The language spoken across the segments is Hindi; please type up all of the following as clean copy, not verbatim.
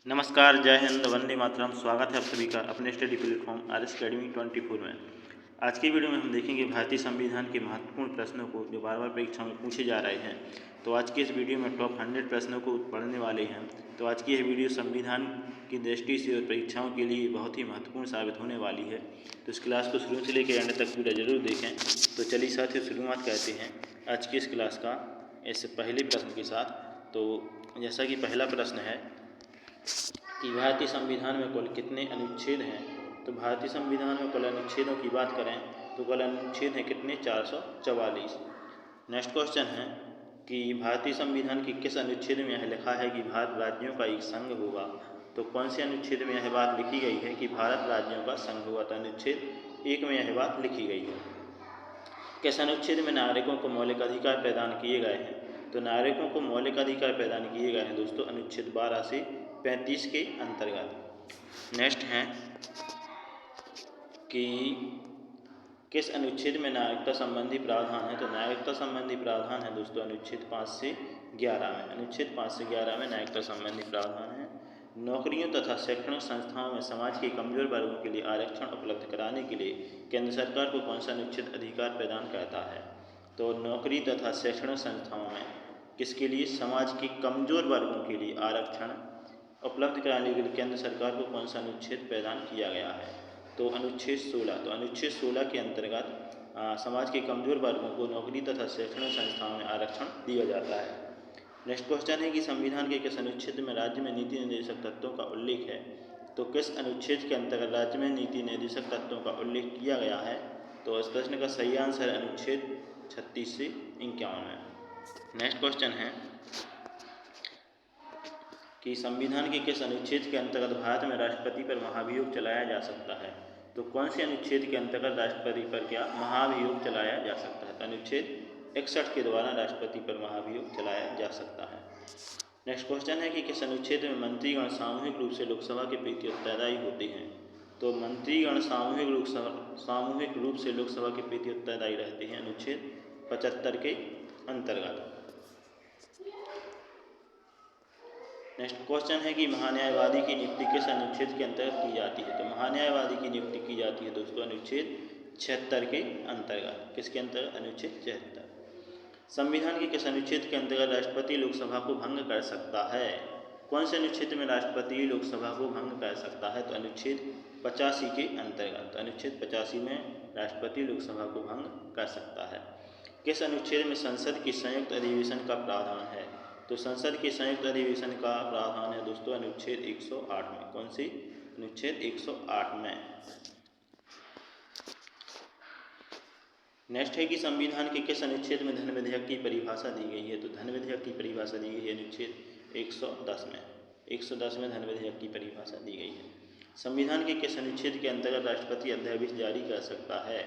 नमस्कार, जय हिंद, वंदे मातरम। स्वागत है आप सभी का अपने study platform R S academy 24 में। आज की वीडियो में हम देखेंगे भारतीय संविधान के महत्वपूर्ण प्रश्नों को जो बार बार परीक्षा में पूछे जा रहे हैं। तो आज की इस वीडियो में टॉप 100 प्रश्नों को पढ़ने वाले हैं। तो आज की यह वीडियो संविधान की दृष्टि से और परीक्षाओं के लिए बहुत ही महत्वपूर्ण साबित होने वाली है। तो इस क्लास को शुरू से लेकर एंड तक पूरा जरूर देखें। तो चलिए साथियों, शुरुआत करते हैं आज की इस क्लास का इस पहले प्रश्न के साथ। तो जैसा कि पहला प्रश्न है कि भारतीय संविधान में कुल कितने अनुच्छेद हैं। तो भारतीय संविधान में कुल अनुच्छेदों की बात करें तो कुल अनुच्छेद हैं कितने, 444। नेक्स्ट क्वेश्चन है कि भारतीय संविधान के किस अनुच्छेद में यह लिखा है कि भारत राज्यों का एक संघ होगा। तो कौन से अनुच्छेद में यह बात लिखी गई है कि भारत राज्यों का संघ होगा। तो अनुच्छेद 1 में यह बात लिखी गई है। किस अनुच्छेद में नागरिकों को मौलिक अधिकार प्रदान किए गए हैं। तो नागरिकों को मौलिक अधिकार प्रदान किए गए हैं दोस्तों अनुच्छेद 12 से 35 के अंतर्गत। नेक्स्ट है कि किस अनुच्छेद में नागरिकता संबंधी प्रावधान है। तो नागरिकता संबंधी प्रावधान है दोस्तों अनुच्छेद 5 से 11 में। अनुच्छेद 5 से 11 में नागरिकता संबंधी प्रावधान है। नौकरियों तथा शैक्षणिक संस्थाओं में समाज के कमजोर वर्गों के लिए आरक्षण उपलब्ध कराने के लिए केंद्र सरकार को कौन सा अनुच्छेद अधिकार प्रदान करता है। तो नौकरी तथा शैक्षणिक संस्थाओं में किसके लिए, समाज के कमजोर वर्गों के लिए आरक्षण उपलब्ध कराने के लिए केंद्र सरकार को कौन सा अनुच्छेद प्रदान किया गया है। तो अनुच्छेद 16। तो अनुच्छेद 16 के अंतर्गत समाज के कमजोर वर्गों को नौकरी तथा शैक्षणिक संस्थाओं में आरक्षण दिया जाता है। नेक्स्ट क्वेश्चन है कि संविधान के किस अनुच्छेद में राज्य में नीति निर्देशक तत्वों का उल्लेख है। तो किस अनुच्छेद के अंतर्गत राज्य में नीति निर्देशक तत्वों का उल्लेख किया गया है। तो इस प्रश्न का सही आंसर है अनुच्छेद 36 से 51 में। नेक्स्ट क्वेश्चन है कि संविधान के किस अनुच्छेद के अंतर्गत भारत में राष्ट्रपति पर महाभियोग चलाया जा सकता है। तो कौन से अनुच्छेद के अंतर्गत राष्ट्रपति पर क्या महाभियोग चलाया जा सकता है। तो अनुच्छेद 61 के द्वारा राष्ट्रपति पर महाभियोग चलाया जा सकता है। नेक्स्ट क्वेश्चन है कि किस अनुच्छेद में मंत्रीगण सामूहिक रूप से लोकसभा के प्रति उत्तरदायी होते हैं। तो मंत्रीगण सामूहिक रूप से लोकसभा के प्रति उत्तरदायी रहते हैं अनुच्छेद 75 के अंतर्गत। नेक्स्ट क्वेश्चन है कि महान्यायवादी की नियुक्ति किस अनुच्छेद के अंतर्गत की जाती है। तो महान्यायवादी की नियुक्ति की जाती है दोस्तों अनुच्छेद 76 के अंतर्गत। किसके अंतर्गत, अनुच्छेद 76। संविधान के किस अनुच्छेद के अंतर्गत राष्ट्रपति लोकसभा को भंग कर सकता है। कौन से अनुच्छेद में राष्ट्रपति लोकसभा को भंग कर सकता है। तो अनुच्छेद 85 के अंतर्गत। अनुच्छेद 85 में राष्ट्रपति लोकसभा को भंग कर सकता है। किस अनुच्छेद में संसद की संयुक्त अधिवेशन का प्रावधान है। तो संसद के संयुक्त अधिवेशन का प्रावधान है दोस्तों अनुच्छेद 108 में। कौन सी, अनुच्छेद 108 में। नेक्स्ट है कि संविधान के किस अनुच्छेद में धन विधेयक की परिभाषा दी गई है। तो धन विधेयक की परिभाषा दी गई है अनुच्छेद 110 में। 110 में धन विधेयक की परिभाषा दी गई है। संविधान के किस अनुच्छेद के अंतर्गत राष्ट्रपति अध्यादेश जारी कर सकता है।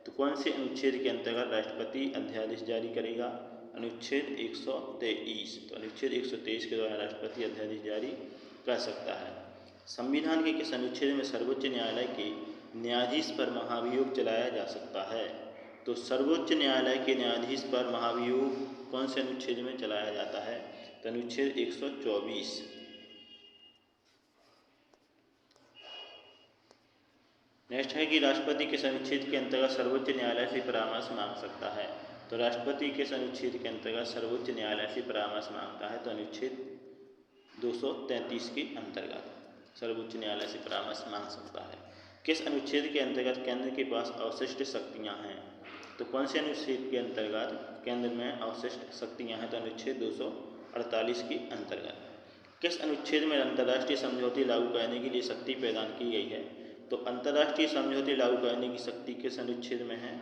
तो कौन से अनुच्छेद के अंतर्गत राष्ट्रपति अध्यादेश जारी करेगा, अनुच्छेद 123। तो अनुच्छेद 123 के द्वारा राष्ट्रपति अध्यादेश जारी कर सकता है। संविधान के किस अनुच्छेद में सर्वोच्च न्यायालय के न्यायाधीश पर महाभियोग चलाया जा सकता है। तो सर्वोच्च न्यायालय के न्यायाधीश पर महाभियोग कौन से अनुच्छेद में चलाया जाता है। तो अनुच्छेद 124। नेक्स्ट है कि राष्ट्रपति किस अनुच्छेद के अंतर्गत सर्वोच्च न्यायालय से परामर्श मांग सकता है। तो राष्ट्रपति किस अनुच्छेद के अंतर्गत सर्वोच्च न्यायालय से परामर्श मांगता है। तो अनुच्छेद 233 के अंतर्गत सर्वोच्च न्यायालय से परामर्श मांग सकता है। किस अनुच्छेद के अंतर्गत केंद्र के पास अवशिष्ट शक्तियां हैं। तो कौन से अनुच्छेद के अंतर्गत केंद्र में अवशिष्ट शक्तियां हैं। तो अनुच्छेद 248 के अंतर्गत। किस अनुच्छेद में अंतर्राष्ट्रीय समझौते लागू करने के लिए शक्ति प्रदान की गई है। तो अंतर्राष्ट्रीय समझौते लागू करने की शक्ति किस अनुच्छेद में है।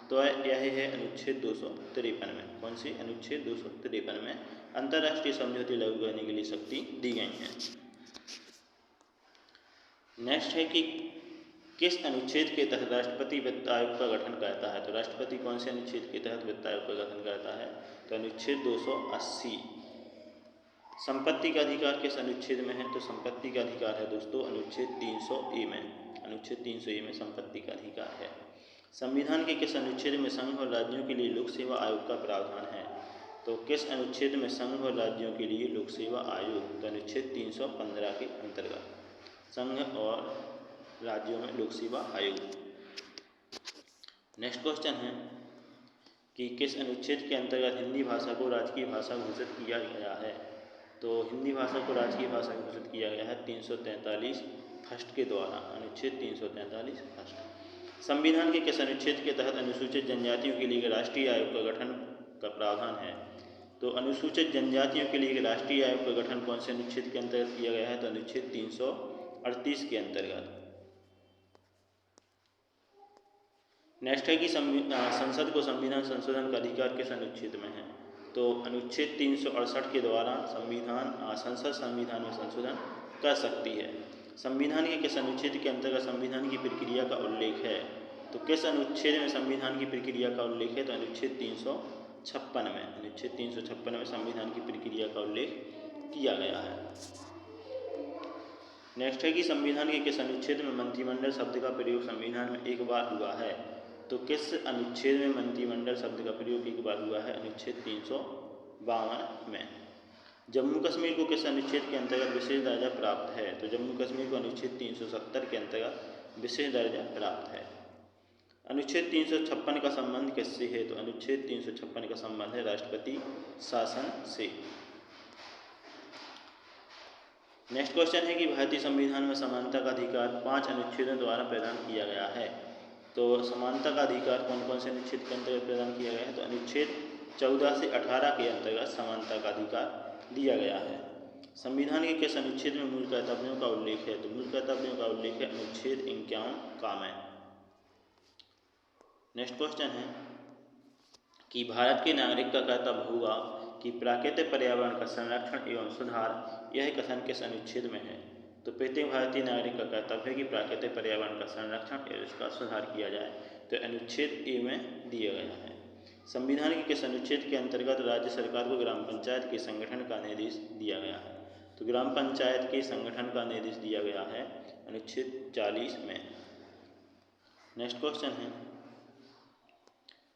तो यह है अनुच्छेद 253 में। कौन सी, अनुच्छेद 253 में अंतर्राष्ट्रीय समझौते लागू करने के लिए शक्ति दी गई है। नेक्स्ट है कि किस अनुच्छेद के तहत राष्ट्रपति वित्त आयोग का गठन करता है। तो राष्ट्रपति कौन से अनुच्छेद के तहत वित्त आयोग का गठन करता है। तो अनुच्छेद 280। संपत्ति का अधिकार किस अनुच्छेद में है। तो संपत्ति का अधिकार है दोस्तों अनुच्छेद 300A में। अनुच्छेद 300A में संपत्ति का अधिकार है। संविधान के किस अनुच्छेद में संघ और राज्यों के लिए लोक सेवा आयोग का प्रावधान है। तो किस अनुच्छेद में संघ और राज्यों के लिए लोक सेवा आयोग? तो अनुच्छेद 315 के अंतर्गत संघ और राज्यों में लोक सेवा आयोग। नेक्स्ट क्वेश्चन है कि किस अनुच्छेद के अंतर्गत हिंदी भाषा को राजकीय भाषा घोषित किया गया है? तो हिंदी भाषा को राजकीय भाषा घोषित किया गया है 343 फर्स्ट के द्वारा, अनुच्छेद 343 फर्स्ट। संविधान के किस अनुच्छेद के तहत अनुसूचित जनजातियों के लिए राष्ट्रीय आयोग का गठन का प्रावधान है? तो अनुसूचित जनजातियों के लिए राष्ट्रीय आयोग का गठन कौन से अनुच्छेद के अंतर्गत किया गया है? तो अनुच्छेद 338 के अंतर्गत। नेक्स्ट है कि संसद को संविधान संशोधन का अधिकार किस अनुच्छेद में है? तो अनुच्छेद 368 के द्वारा संसद संविधान में संशोधन कर सकती है। संविधान के किस अनुच्छेद के अंतर्गत संविधान की प्रक्रिया का उल्लेख है? तो किस अनुच्छेद में संविधान की प्रक्रिया का उल्लेख है? तो अनुच्छेद 356 में, अनुच्छेद 356 में संविधान की प्रक्रिया का उल्लेख किया गया है। नेक्स्ट है कि संविधान के किस अनुच्छेद में मंत्रिमंडल शब्द का प्रयोग संविधान में एक बार हुआ है? तो किस अनुच्छेद में मंत्रिमंडल शब्द का प्रयोग एक बार हुआ है? अनुच्छेद 352 में। जम्मू कश्मीर को किस अनुच्छेद के अंतर्गत विशेष दर्जा प्राप्त है? तो जम्मू कश्मीर को अनुच्छेद 370 के अंतर्गत विशेष दर्जा प्राप्त है। अनुच्छेद 356 का संबंध किससे है? तो अनुच्छेद 356 का संबंध है राष्ट्रपति शासन से। नेक्स्ट क्वेश्चन है कि भारतीय संविधान में समानता का अधिकार 5 अनुच्छेदों द्वारा प्रदान किया गया है। तो समानता का अधिकार कौन कौन से अनुच्छेद के अंतर्गत प्रदान किया गया है? तो अनुच्छेद 14 से 18 के अंतर्गत समानता का अधिकार दिया गया है। संविधान के किस अनुच्छेद में मूल कर्तव्यों का उल्लेख है? तो मूल कर्तव्यों का उल्लेख है अनुच्छेद 51 का में। नेक्स्ट क्वेश्चन है कि भारत के नागरिक का कर्तव्य होगा कि प्राकृतिक पर्यावरण का संरक्षण एवं सुधार, यह कथन किस अनुच्छेद में है? तो प्रत्येक भारतीय नागरिक का कर्तव्य है कि प्राकृतिक पर्यावरण का संरक्षण एवं इसका सुधार किया जाए, तो अनुच्छेद ए में दिया गया है। संविधान के किस अनुच्छेद के अंतर्गत राज्य सरकार को ग्राम पंचायत के संगठन का निर्देश दिया गया है? तो ग्राम पंचायत के संगठन का निर्देश दिया गया है अनुच्छेद 40 में। नेक्स्ट क्वेश्चन है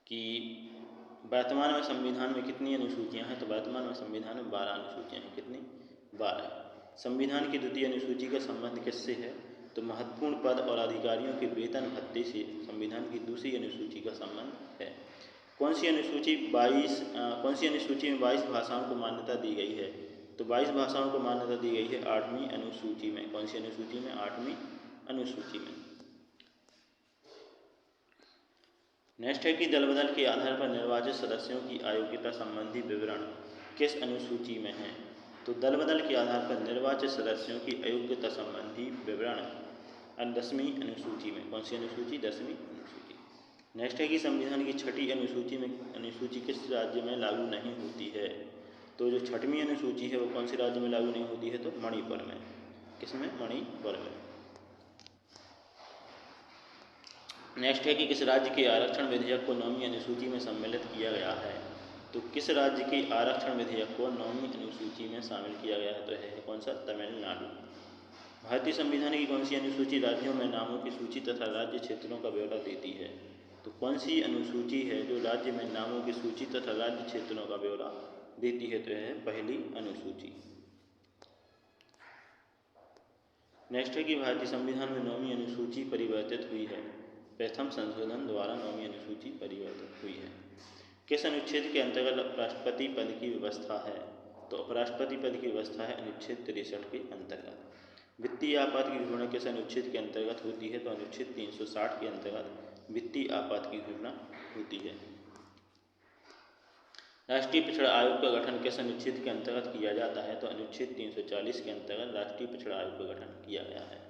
कि वर्तमान में संविधान में कितनी अनुसूचियां हैं? तो वर्तमान में संविधान में 12 अनुसूचियां हैं। कितनी? 12। संविधान की द्वितीय अनुसूची का संबंध किससे है? तो महत्वपूर्ण पद और अधिकारियों के वेतन भत्ते से संविधान की दूसरी अनुसूची का संबंध है। कौन सी अनुसूची में 22 भाषाओं को मान्यता दी गई है? तो 22 भाषाओं को मान्यता दी गई है 8वीं अनुसूची में। कौन सी अनुसूची में? 8वीं अनुसूची में। नेक्स्ट है कि दल बदल के आधार पर निर्वाचित सदस्यों की अयोग्यता संबंधी विवरण किस अनुसूची में है? तो दल बदल के आधार पर निर्वाचित सदस्यों की अयोग्यता संबंधी विवरण 10वीं अनुसूची में। कौन सी अनुसूची? 10वीं अनुसूची। नेक्स्ट है कि संविधान की 6ठी अनुसूची किस राज्य में लागू नहीं होती है? तो जो 6वीं अनुसूची है वो कौन से राज्य में लागू नहीं होती है? तो मणिपुर में। किसमें? मणिपुर में। नेक्स्ट है कि किस राज्य के आरक्षण विधेयक को 9वीं अनुसूची में सम्मिलित किया गया है? तो किस राज्य के आरक्षण विधेयक को 9वीं अनुसूची में शामिल किया गया है? तो है कौन सा? तमिलनाडु। भारतीय संविधान की कौन सी अनुसूची राज्यों में नामों की सूची तथा राज्य क्षेत्रों का ब्यौरा देती है? तो कौन सी अनुसूची है जो राज्य में नामों की सूची तथा राज्य क्षेत्रों का ब्यौरा देती है? तो है पहली अनुसूची। नेक्स्ट है कि भारतीय संविधान में 9वीं अनुसूची परिवर्तित हुई है। प्रथम संशोधन द्वारा 9वीं अनुसूची परिवर्तित हुई है। किस अनुच्छेद के अंतर्गत उपराष्ट्रपति पद की व्यवस्था है? तो उपराष्ट्रपति पद की व्यवस्था है अनुच्छेद 63 के अंतर्गत। वित्तीय आपात की घोषणा किस अनुच्छेद के अंतर्गत होती है? तो अनुच्छेद 360 के अंतर्गत वित्तीय आपात की घोषणा होती है। राष्ट्रीय पिछड़ा आयोग का गठन किस अनुच्छेद के अंतर्गत किया जाता है? तो अनुच्छेद 340 के अंतर्गत राष्ट्रीय पिछड़ा आयोग का गठन किया गया है।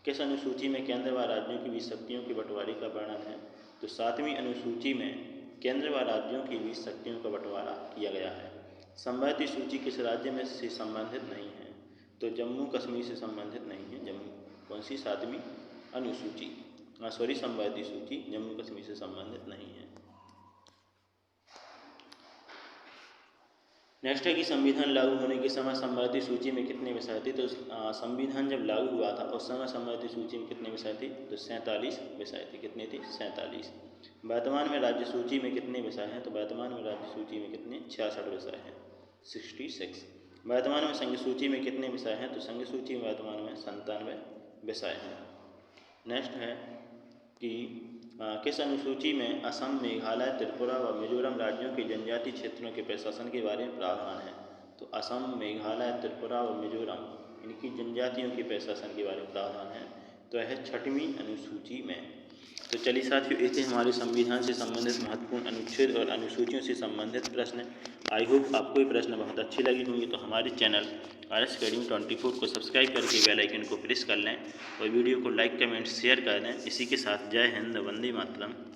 किस अनुसूची में केंद्र व राज्यों के बीच शक्तियों के बंटवारे का वर्णन है? तो 7वीं अनुसूची में केंद्र व राज्यों के बीच शक्तियों का बंटवारा किया गया है। समवर्ती सूची किस राज्य में से संबंधित नहीं है? तो जम्मू कश्मीर से संबंधित नहीं है। जम्मू कौन सी? 7वीं अनुसूची समवर्ती सूची जम्मू कश्मीर से संबंधित नहीं है। नेक्स्ट है कि संविधान लागू होने के समय समवर्ती सूची में कितने विषय थे? तो संविधान जब लागू हुआ था उस समय समवर्ती सूची में कितने विषय थे? तो 47 विषय थे। कितने थे? 47। वर्तमान में राज्य सूची में कितने विषय हैं? तो वर्तमान में राज्य सूची में कितने 66 विषय हैं, 66। वर्तमान में संघ सूची में कितने विषय हैं? तो संघ सूची में वर्तमान में 97 विषय हैं। नेक्स्ट है कि किस अनुसूची में असम, मेघालय, त्रिपुरा व मिजोरम राज्यों के जनजातीय क्षेत्रों के प्रशासन के बारे में प्रावधान है? तो असम, मेघालय, त्रिपुरा व मिजोरम इनकी जनजातियों के प्रशासन के बारे में प्रावधान है। तो यह 6वीं अनुसूची में। तो चलिए साथियों, ये थे हमारे संविधान से संबंधित महत्वपूर्ण अनुच्छेद और अनुसूचियों से संबंधित प्रश्न। आई होप आपको ये प्रश्न बहुत अच्छे लगे होंगे। तो हमारे चैनल RS Academy 24 को सब्सक्राइब करके बेल आइकन को प्रेस कर लें और वीडियो को लाइक, कमेंट, शेयर कर दें। इसी के साथ जय हिंद, वंदे मातरम।